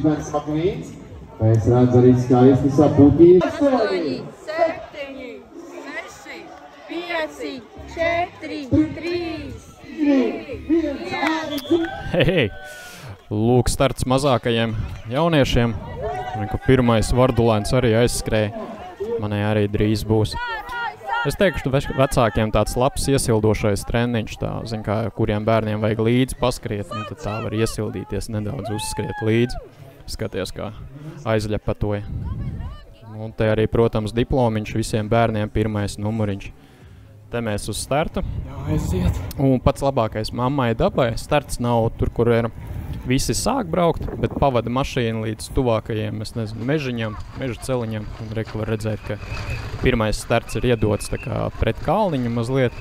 Stevens Maklīns. Es redzu arī skaisti sapūtīt. 8, 7, 6, 5, 4, 3, 2, 1. Hei! Lūk, starts mazākajiem jauniešiem. Pirmais Vardulēns arī aizskrēja. Manai arī drīz būs. Es teikšu, vecākiem tāds labs iesildošais treniņš, tā, zin kā, kuriem bērniem vajag līdzi paskriet, un tad tā var iesildīties, nedaudz uzskriet līdzi. Skaties, kā aizļepatoja. Un te arī, protams, diplomiņš visiem bērniem, pirmais numuriņš. Te mēs uz startu. Jā, aiziet. Un pats labākais mammai dabai. Starts nav tur, kur ir visi sāk braukt, bet pavada mašīnu līdz tuvākajiem, es nezinu, mežiņam, meža celiņam. Un reku var redzēt, ka pirmais starts ir iedots tā kā pret kalniņu mazliet.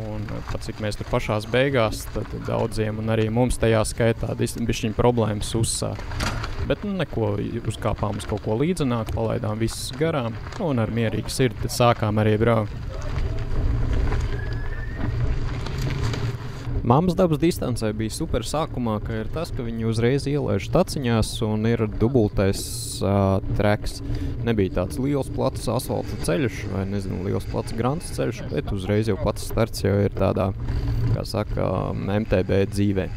Un pat cik mēs tur pašās beigās, tad daudziem un arī mums tajā skaitā bišķiņ problēmas uzsāk. Bet neko, uzkāpām uz kaut ko līdzenāk, palaidām visus garām un ar mierīgu sirdi tad sākām arī braukt. Mammas dabas distancē bija super sākumā, ka ir tas, ka viņi uzreiz ielaiž taciņās un ir dubultais treks. Nebija tāds liels plats asfalta ceļš vai, nezinu, liels plats grants ceļš, bet uzreiz jau pats starts jau ir tādā, kā saka, MTB dzīvē.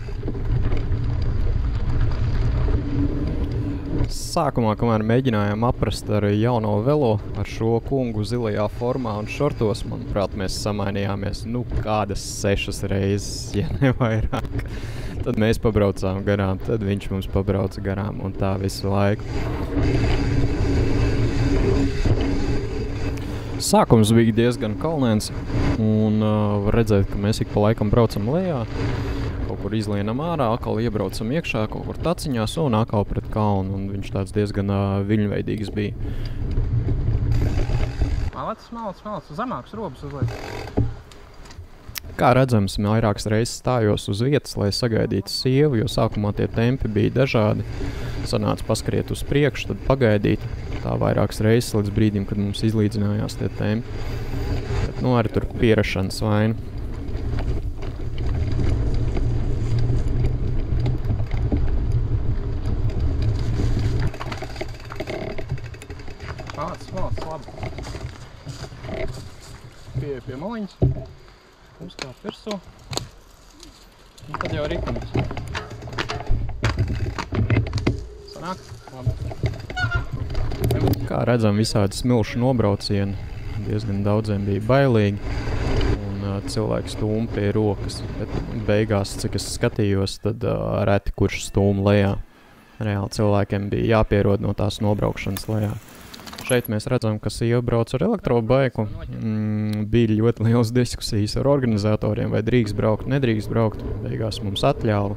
Sākumā, kamēr mēģinājām aprast ar jauno velo, ar šo kungu zilajā formā un šortos, manuprāt, mēs samainījāmies, kādas 6 reizes, ja ne vairāk. Tad mēs pabraucām garām, tad viņš mums pabrauca garām un tā visu laiku. Sākums bija diezgan kalnēns un var redzēt, ka mēs ik pa laikam braucam lejā. Kaut kur izlienam ārā, atkal iebraucam iekšā, kaut kur taciņās un atkal pret kalnu. Un viņš tāds diezgan viļņveidīgs bija. Malec, zemāks robus uzliek. Kā redzams, vairākas reizes stājos uz vietas, lai sagaidītu sievu, jo sākumā tie tempi bija dažādi. Sanāca paskriet uz priekšu, tad pagaidīt. Tā vairākas reizes līdz brīdim, kad mums izlīdzinājās tie tempi. Bet, arī tur pierašanas vaina. Pie maliņas, uzkāp virsū, un tad jau ritenis. Sanāk? Labi. Kā redzam, visādi smilšu nobraucieni, diezgan daudziem bija bailīgi, un cilvēki stūma pie rokas, bet beigās, cik es skatījos, tad reti kurš stūma lejā. Reāli cilvēkiem bija jāpierod no tās nobraukšanas lejā. Šeit mēs redzam, ka sieva brauc ar elektrobaiku. Bija ļoti liels diskusijas ar organizatoriem, vai drīkst braukt, nedrīkst braukt. Beigās mums atļāva,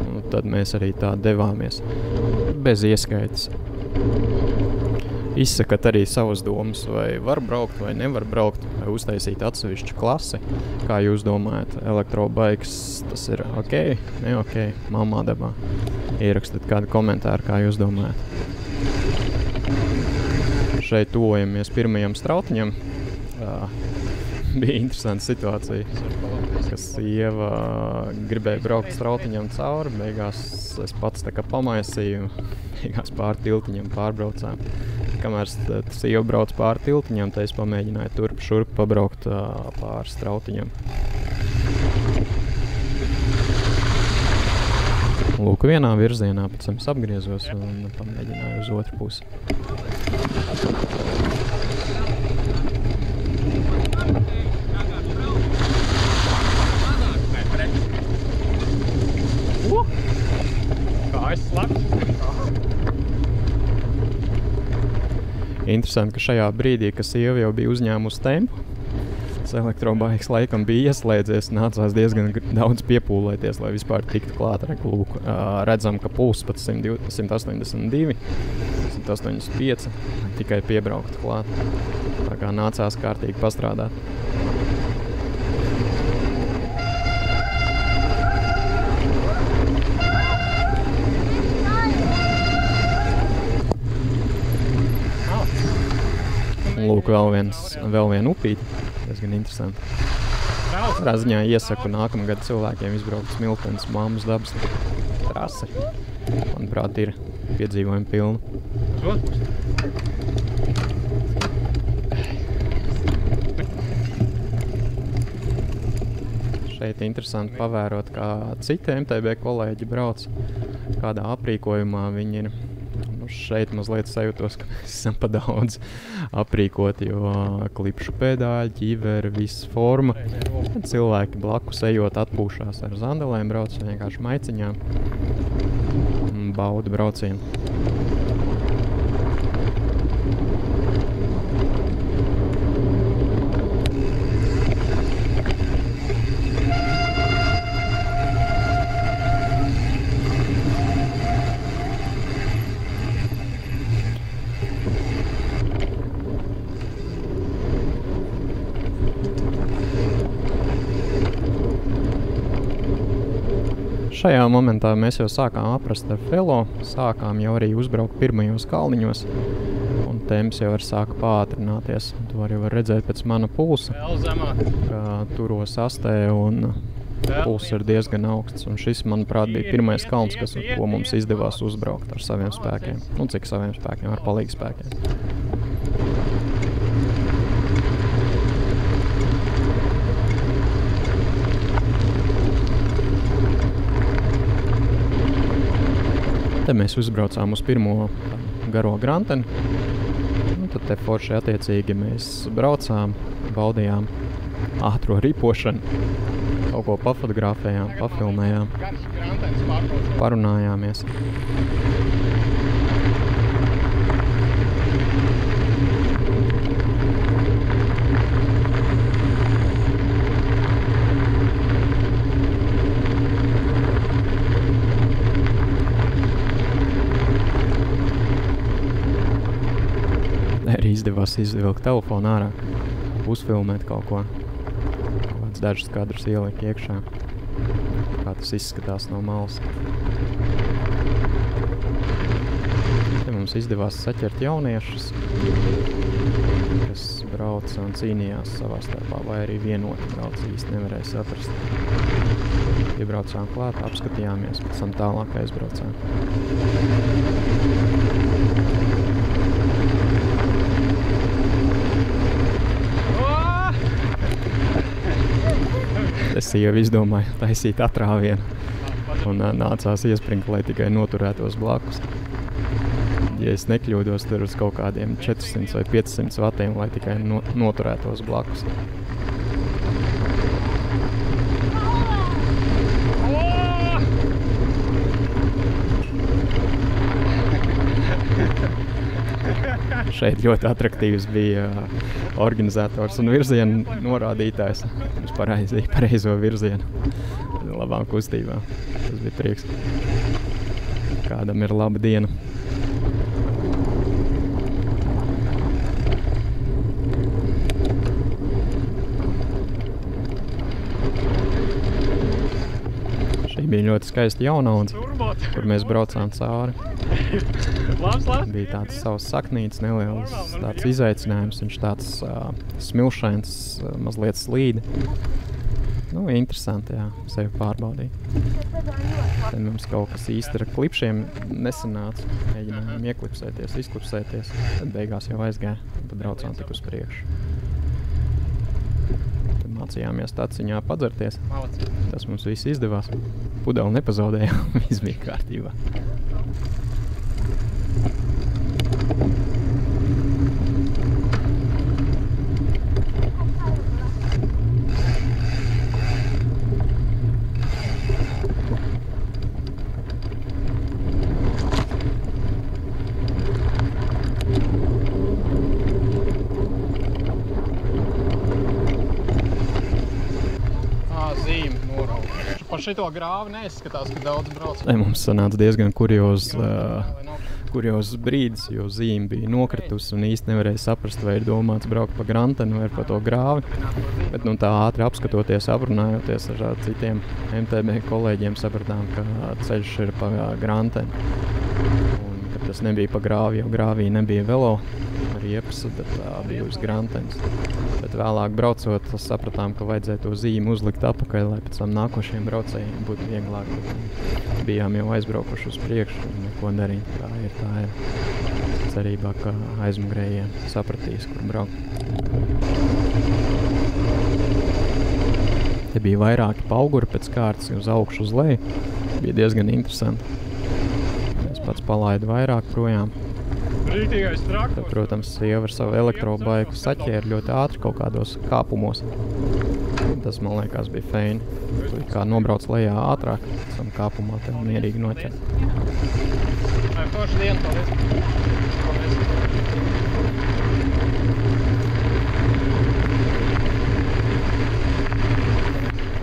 un tad mēs arī tā devāmies. Bez ieskaitas. Izsakat arī savas domas, vai var braukt, vai nevar braukt, vai uztaisīt atsevišķu klasi. Kā jūs domājat, elektrobaiks, tas ir ok, ne ok, mammā dabā? Ierakstat kādu komentāru, kā jūs domājat. Šeit tuvojamies pirmajam strautiņam. Bija interesanta situācija, ka sieva gribēja braukt strautiņam cauri. Beigās es pats tā kā pamaisīju, beigās pāri tiltiņam pārbraucām. Kamēr sieva brauc pāri tiltiņam, tad es pamēģināju turp šurp pabraukt pāri strautiņam. Lūk, vienā virzienā, pēc tam es apgriezos un pamēģināju uz otru pusi. Interesanti, ka šajā brīdī, ka sieva jau bija uzņēmusi tempu, tas elektrobaiks laikam bija ieslēdzies, nācās diezgan daudz piepūlēties, lai vispār tiktu klāt. Lūk, redzam, ka pulss pat 182, 185, tikai piebraukt klāt. Tā kā nācās kārtīgi pastrādāt. Lūk, vēl viena upīte. Diezgan interesanti. Katrā ziņā iesaku nākamgad cilvēkiem izbraukt Smiltenes mammas dabas trasi. Manuprāt, ir piedzīvojumu pilnu. Uz otru pusi. Šeit interesanti pavērot, kā citi MTB kolēģi brauc, kādā aprīkojumā viņi ir. Nu, šeit mazliet sajūtos, ka mēs esam pa daudz aprīkoti, jo klipšu pedāļi, ķiveri, viss forma. Cilvēki blakus ejot atpūšās ar zandelēm, brauc vienkārši maiciņām un bauda braucienu. Šajā momentā mēs jau sākām aprast ar Felo, sākām jau arī uzbraukt pirmajos kalniņos, un temps jau sāka pātrināties. To arī var redzēt pēc mana pulsa, ka turos astē un pulss ir diezgan augsts. Un šis, manuprāt, bija pirmais kalns, ko mums izdevās uzbraukt ar saviem spēkiem. Nu, cik saviem spēkiem, ar palīgu spēkiem. Te mēs uzbraucām uz pirmo garo granteni. Tad te forši attiecīgi mēs braucām, baudījām ātro ripošanu, kaut ko pafotografējām, pafilmējām, parunājāmies. Arī izdevās izvilkt telefonu ārā, uzfilmēt kaut ko. Kāds dažus kadrus ieliek iekšā, kā tas izskatās no malas. Te mums izdevās saķert jauniešus, kas brauca un cīnījās savā starpā, vai arī vienoti brauca, īsti nevarēja saprast. Iebraucām klāt, apskatījāmies, pēc tam tālāk aizbraucām. Es jau izdomāju taisīt atrāvienu un nācās iespringt, lai tikai noturētos blakus. Ja es nekļūdos, tur uz kaut kādiem 400 vai 500 vatiem, lai tikai noturētos blakus. Šeit ļoti atraktīvs bija organizators un virzienu norādītājs uz pareizo virzienu, labām kustībām. Tas bija prieks. Kādam ir laba diena. Šī bija ļoti skaista jaunaudze, kur mēs braucām cauri. Bija tāds savs saknīts, neliels tāds izaicinājums, viņš tāds smilšains, mazliet slīdi. Nu, interesanti, jā, sevi pārbaudīt. Te mums kaut kas īsti ar klipšiem nesanāca, mēģinājām ieklipsēties, izklipsēties, tad beigās jau aizgāja, tad braucām tik uz priekšu. Tad mācījāmies taciņā padzerties, tas mums viss izdevās, pudeli nepazaudējām, viss bija kārtībā. Par šito grāvi neizskatās, ka daudz brauc. Mums sanāca diezgan kurios brīdis, jo zīme bija nokritusi un īsti nevarēja saprast, vai ir domāts braukt pa granteni vai pa to grāvi. Bet tā ātri apskatoties, aprunājoties ar citiem MTB kolēģiem, sapratām, ka ceļš ir pa granteni. Un ka tas nebija pa grāvi, jo grāvī nebija velo. riepas, bet bija uz Grantenes. Bet vēlāk braucot, sapratām, ka vajadzēja to zīmi uzlikt apakaļ, lai pēc tam nākošiem braucējiem būtu vieglāk. Bijām jau aizbraukuši uz priekšu un neko darīt. Tā ir. Cerībā, ka aizmugurējie sapratīs, kur braukt. Te bija vairāki pauguri pēc kārtas uz augšu uz leju. Bija diezgan interesanti. Es pats palaidu vairāk projām. Rītīgais trakors. Tad, protams, sieva ar savu elektrobaiku saķēra ļoti ātri kaut kādos kāpumos. Tas, man liekas, bija feini. Tu kā nobrauc lejā ātrāk, tam kāpumā tev mierīgi noķer. Vai forši dienu, paldies.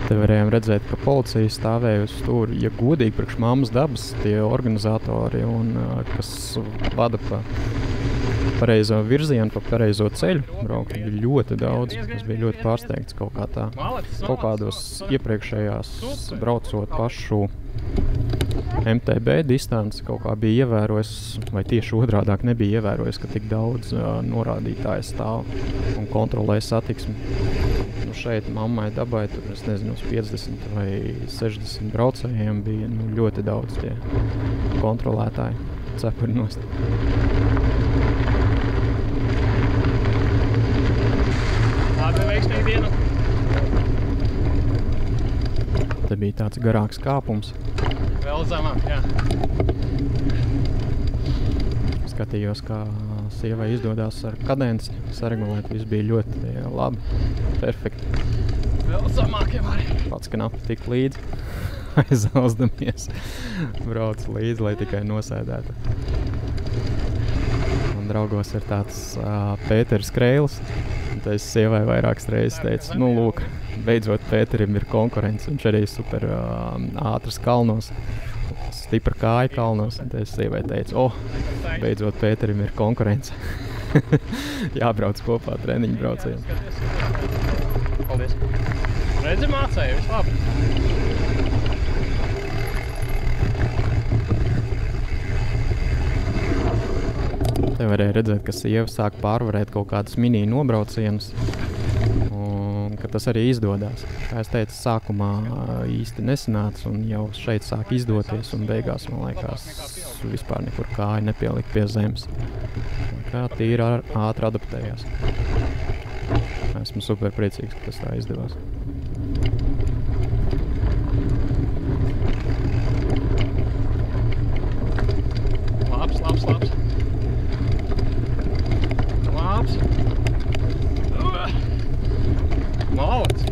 Te varējām redzēt, ka policija stāvēja uz stūri. Ja godīgi priekš mammas dabas tie organizatori, un kas vada pa pareizo virzienu, pa pareizo ceļu, braukt bija ļoti daudz. Es biju ļoti pārsteigts kaut kā tā. Kaut kādos iepriekšējās braucot pašu MTB distanci kaut kā bija ievērojis, vai tieši otrādāk nebija ievērojis, ka tik daudz norādītāji stāv un kontrolē satiksmi. Šeit mammai dabai, tur es nezinu, uz 50 vai 60 braucējiem bija ļoti daudz tie kontrolētāji cepuri nost. Labi, veiksmīgi dienu. Te bija tāds garāks kāpums. Vēl zemāk, jā. Skatījos, kā sievai izdodās ar kadenci saregulēt. Viss bija ļoti labi, perfekti. Vēl zemāk, ja vari. Pats knapi tik līdzi, aizzauzdamies. Brauc līdzi, lai tikai nosēdētu. Man draugos ir tāds Pēteris Kreilis. Es sievai vairākas reizes teicu, nu lūk, beidzot Pēterim ir konkurence. Viņš arī super ātrs kalnos. Stipra kāja kalnos, un es sievai teicu, beidzot Pēterim ir konkurence. Jābrauc kopā treniņu braucējiem. Paldies. Redzi mācēju, viss labi. Te varēja redzēt, ka sieva sāk pārvarēt kaut kādus mini nobraucienus. Ka tas arī izdodās. Kā es teicu, sākumā īsti nesanāca un jau šeit sāk izdoties un beigās, man liekas, vispār nekur kāja nepielikt pie zemes. Kā tīri ātri adaptējās. Esmu super priecīgs, ka tas tā izdevās. Labs. Malacis.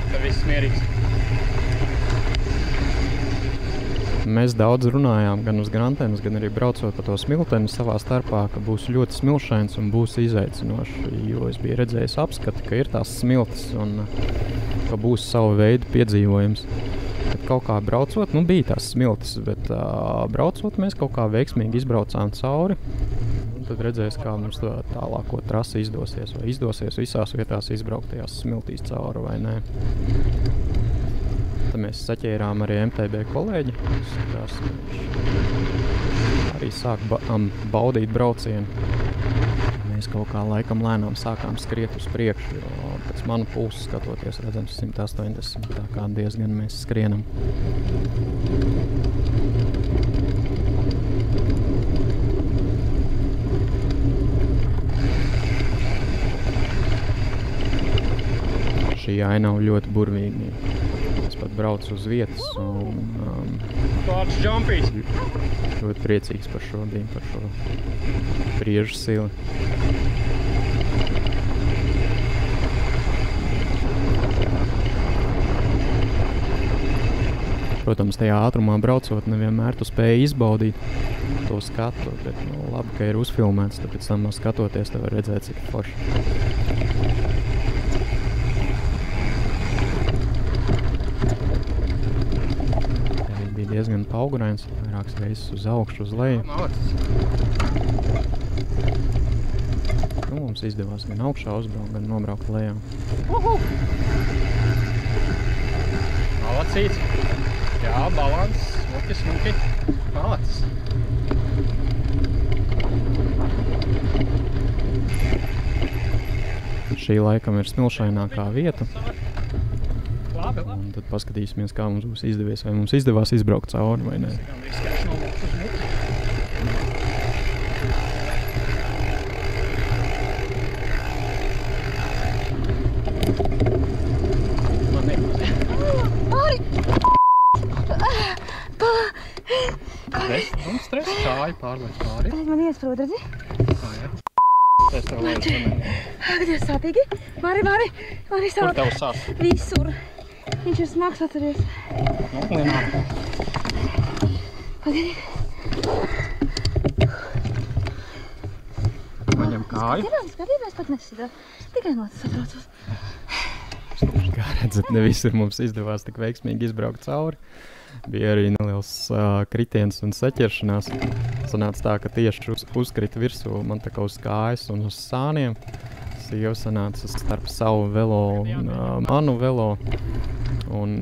Tev viss mierīgs. Mēs daudz runājām gan uz Grantenes, gan arī braucot pa to smilteni savā starpā, ka būs ļoti smilšains un būs izaicinoši, jo es biju redzējis apskati, ka ir tās smiltis un ka būs savu veidu piedzīvojums. Kad kaut kā braucot, bija tās smiltis, bet braucot mēs kaut kā veiksmīgi izbraucām cauri. Tad redzēs, kā mums tālāko trasi izdosies, vai izdosies visās vietās izbraukt tajās smiltīs cauri vai nē. Tad mēs saķērām arī MTB kolēģi. Skatās, ka viņš arī sāk baudīt braucienu. Mēs kaut kā laikam lēnām sākām skriet uz priekšu, jo pēc manu pulsu skatoties redzams 180, tā kā diezgan mēs skrienam. Šī ainava ļoti burvīgi. Es pat braucu uz vietas un Pārts džampīs. ļoti priecīgs par šo biju, par šo priežu sili. Protams, tajā ātrumā braucot nevienmēr tu spēji izbaudīt to skatu, bet labi, ka ir uzfilmēts, tāpēc tam skatoties tev var redzēt, cik forši. Bija diezgan paugurains, vairākas reizes uz augšu, uz leju. Mums izdevās gan augšā uzbraukt, gan nobraukt lejā. Malacīts. Jā, balans, smuki. Malacis. Šī laikam ir smilšainākā vieta. Labi. Un tad paskatīsimies, kā mums būs izdevies. Vai mums izdevās izbraukt cauri vai ne. Stress, kāju pārliec pāri. Man iesprūd, redzi? Es tev laidu manēm. Ak, Dievs, sāpīgi. Mari Kur sāp. tev sāp? Visur. Viņš ir smags, atceries. Nu, nenāk. Pagaidi. Paņem kāju. Skatījumais pat nesida. Tikai notas satraucos. Kā redzat, ne visur mums izdevās tik veiksmīgi izbraukt cauri. Bija arī neliels kritiens un saķeršanās. Sanāca tā, ka tieši uzkrita virsū man tā kā uz kājas un uz sāniem. Sieva sanāca starp savu velo un manu velo. Un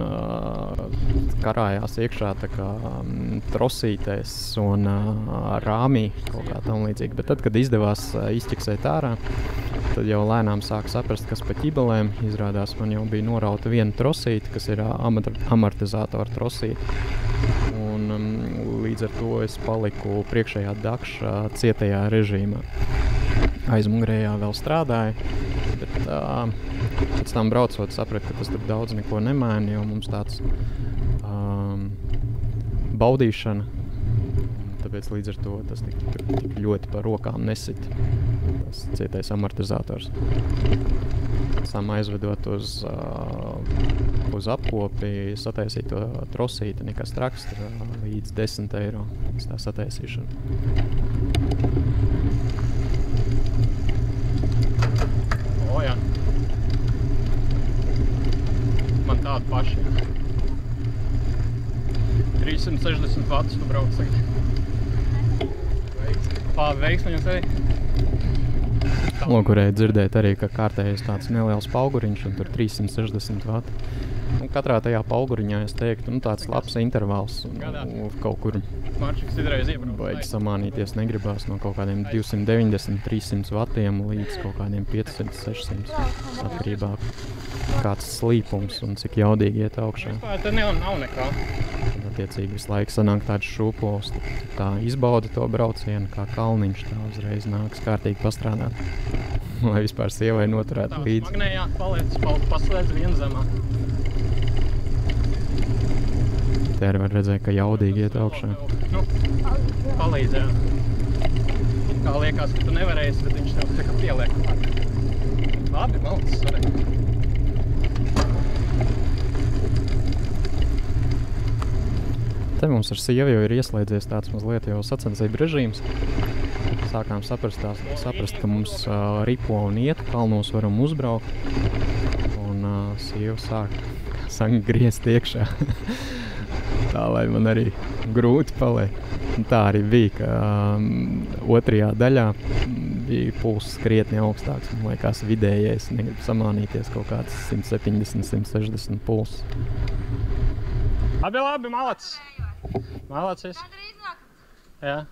karājās iekšā tā kā trosītēs un rāmī kaut kā tam līdzīgi. Bet tad, kad izdevās izķiksēt ārā, tad jau lēnām sāk saprast, kas pa ķibelēm. Izrādās, man jau bija norauta viena trosīte, kas ir amortizātora trosīte. Un līdz ar to es paliku priekšējā dakša cietajā režīmā. Aizmugurējā vēl strādāja, bet pēc tam braucot sapratu, ka tas tur daudz neko nemaina, jo mums tāds baudīšana. Tāpēc līdz ar to tas tik ļoti par rokām nesit, tas cietais amortizators. Esam aizvedot uz apkopi, sataisīt to trosīti, nekas traks, līdz 10 eiro tā sataisīšana. O, jā. Man tāda paša. 360 vatus tu brauc tagad. Veiksmi jums arī. Logurēja dzirdēt arī, ka kārtējais tāds neliels pauguriņš un tur 360 vati. Un katrā tajā pauguriņā es teiktu, tāds labs intervals. Kaut kur baigi samānīties negribās no kaut kādiem 290-300 vatiem līdz kaut kādiem 500-600 atkarībā kāds slīpums un cik jaudīgi iet augšā. Vispār te nav nekā. Attiecīgi visu laiku sanāk tāds šūpols, tā izbauda to braucienu kā kalniņš, tā uzreiz nāks kārtīgi pastrādāt. Lai vispār sievai noturētu līdzi. Magnējā paliec, paslēdz vien zemā. Te arī var redzēt, ka jaudīgi iet augšā. Nu, palīdz, jā. Kā liekas, ka tu nevarēsi, bet viņš tev tā kā pieliek. Labi, malcis, varēja. Te mums ar sievu jau ir ieslēdzies tāds mazliet jau sacensību režīms. Sākām saprast, ka mums ripo un iet, kalnos varam uzbraukt. Un sieva sāk griezt iekšā. Tā, lai man arī grūti paliek. Un tā arī bija, ka otrajā daļā bija pulss krietni augstāks. Man liekas, vidējais, negribu samānīties, kaut kāds 170-160 pulss. Labi, malacis. Malacis. Gandrīz nāk. Jā.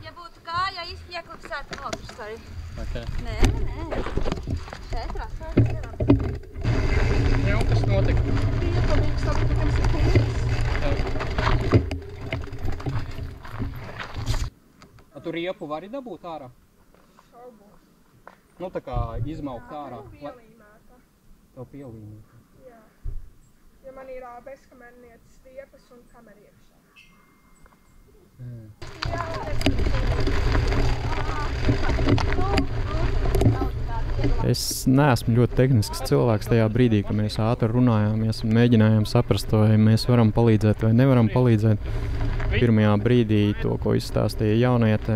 Ja būtu kāja ieklipsēta nokrist arī. Okay. Nē. Šeit rasās. Jā, kas notika? Bija palīgs aptikams ir pulsis. A tu riepu vari dabūt ārā? Šaubu. Nu, tā kā izmaukt ārā. Pielīmēta. Tev pielīmēta. Jā. Ja man ir bezkamernieces stiepas un kamera iekšā. Es neesmu ļoti tehnisks cilvēks tajā brīdī, kad mēs ātri runājāmies un mēģinājām saprast, vai mēs varam palīdzēt vai nevaram palīdzēt. Pirmajā brīdī to, ko izstāstīja jauniete,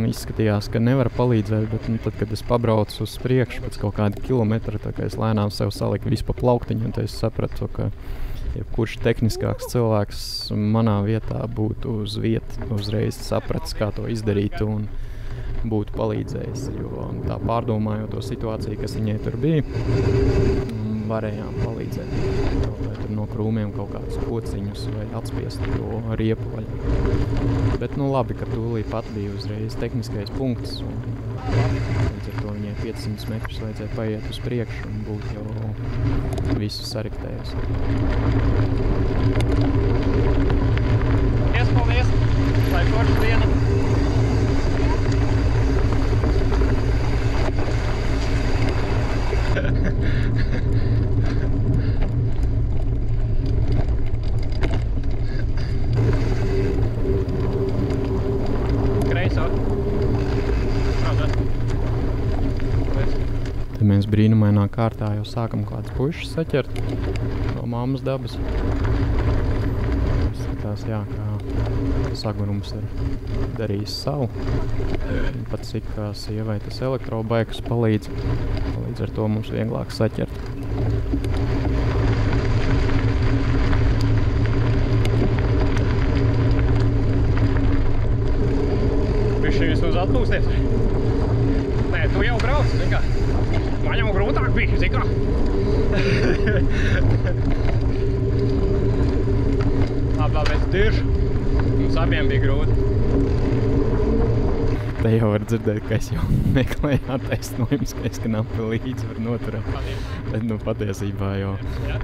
izskatījās, ka nevar palīdzēt, bet tad, kad es pabraucu uz priekšu pēc kaut kāda kilometra, tā kā es lēnām sev saliku visu pa plauktiņu, un es sapratu, ka jebkurš tehniskāks cilvēks manā vietā būtu uz vietu, uzreiz sapratis, kā to izdarīt un būtu palīdzējis, jo tā pārdomājot to situāciju, kas viņai tur bija, varējām palīdzēt. Vai tur no krūmiem kaut kādus kociņus vai atspiest to riepu vaļā. Bet nu labi, ka tūlīt pat bija uzreiz tehniskais punkts. Un līdz ar to viņai 500 metrus vajadzēja paiet uz priekšu un būt jau visu sariktējusi. Paldies! Lai forša diena! Kreiso. Te mēs brīnumainā kārtā jau sākam kādas pušas saķert no mammas dabas. Skatās, jā, kā sagurums ir darījis savu. Pat cik sievai tas elektrobaikus palīdz. Līdz ar to mums vieglāk saķert. Bišķi vismaz atpūsties. Nē, tu jau brauc, zin kā. Man jau grūtāk bija, zin kā. Labi, es diršu. Mums abiem bija grūti. Te jau var dzirdēt, ka es jau meklēju attaisnojumus, ka es knapi līdzi var noturēt. Bet nu patiesībā jau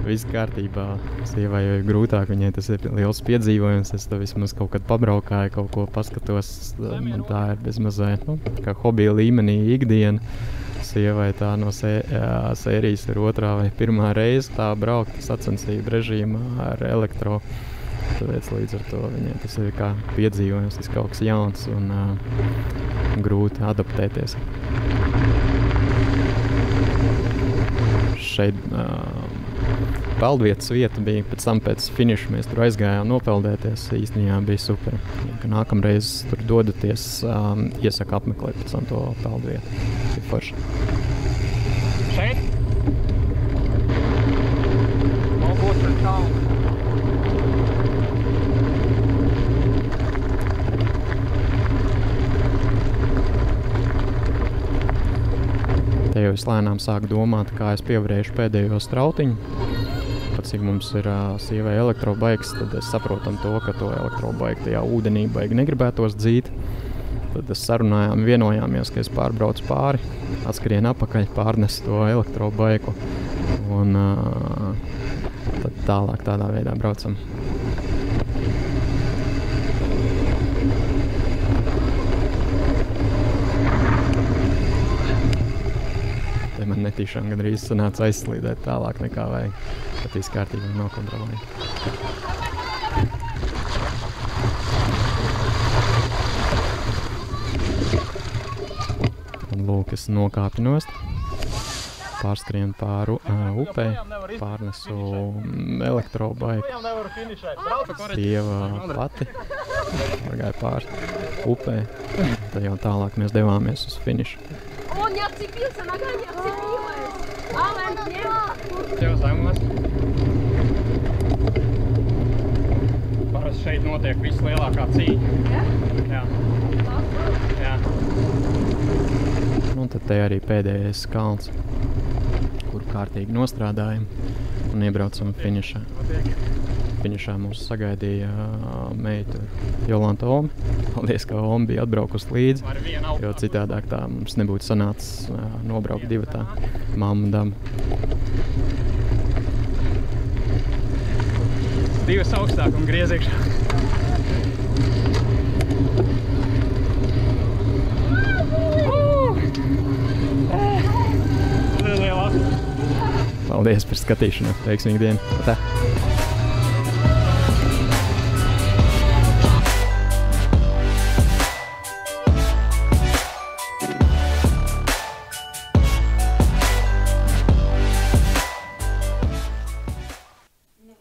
viss kārtībā. Sievai jau ir grūtāk, viņai tas ir liels piedzīvojums. Es to vismaz kaut kad pabraukāju, kaut ko paskatos. Man tā ir bezmazliet, nu, kā hobija līmenī ikdiena. Sievai tā no sērijas ir otrā vai pirmā reize tā braukt sacensību režīmā ar elektro. Tāpēc līdz ar to viņai tas ir kā piedzīvojums, tas kaut kas jauns un grūti adaptēties. Šeit peldvietas vieta bija, pēc tam pēc finiša mēs tur aizgājām nopeldēties, īstenībā bija super. Ja nākamreiz tur dodaties, iesaku apmeklēt pēc tam to peldvietu. Bija forši. Šeit? Varbūt pēc tālu. Te jau es lēnām sāku domāt, kā es pievarēšu pēdējo strautiņu. Pat cik mums ir sievai elektrobaiks, tad es saprotam to, ka to elektrobaiku tajā ūdenī baigi negribētos dzīt. Tad es sarunājām, vienojāmies, ka es pārbraucu pāri, atskrien apakaļ, pārnesu to elektrobaiku un tad tālāk tādā veidā braucam. Man netīšām gandrīz sanāca aizslīdēt tālāk nekā vajag, bet viss kārtībā nokontrolēja. Un lūk, es nokāpu nost, pārskrienu pāri upē, pārnesu elektrobaiku. Sieva pati gāja pāri upē, tad jau tālāk mēs devāmies uz finišu. Он не отцепился, нога не отцепилась. Ален, нет. Tev saimos. Parasti šeit notiek vislielākā cīņa. Jā? Jā. Nu, tad te arī pēdējais kalns, kuru kārtīgi nostrādājam un iebraucam finišā. Finišā mūs sagaidīja meitu Jolanta Omi. Paldies, ka Omi bija atbraukusi līdzi, jo citādāk tā mums nebūtu sanācis nobraukt divatā mammu un damu. Divas augstāk un griez iekšā. Paldies par skatīšanu. Veiksmīgu dienu. Tā.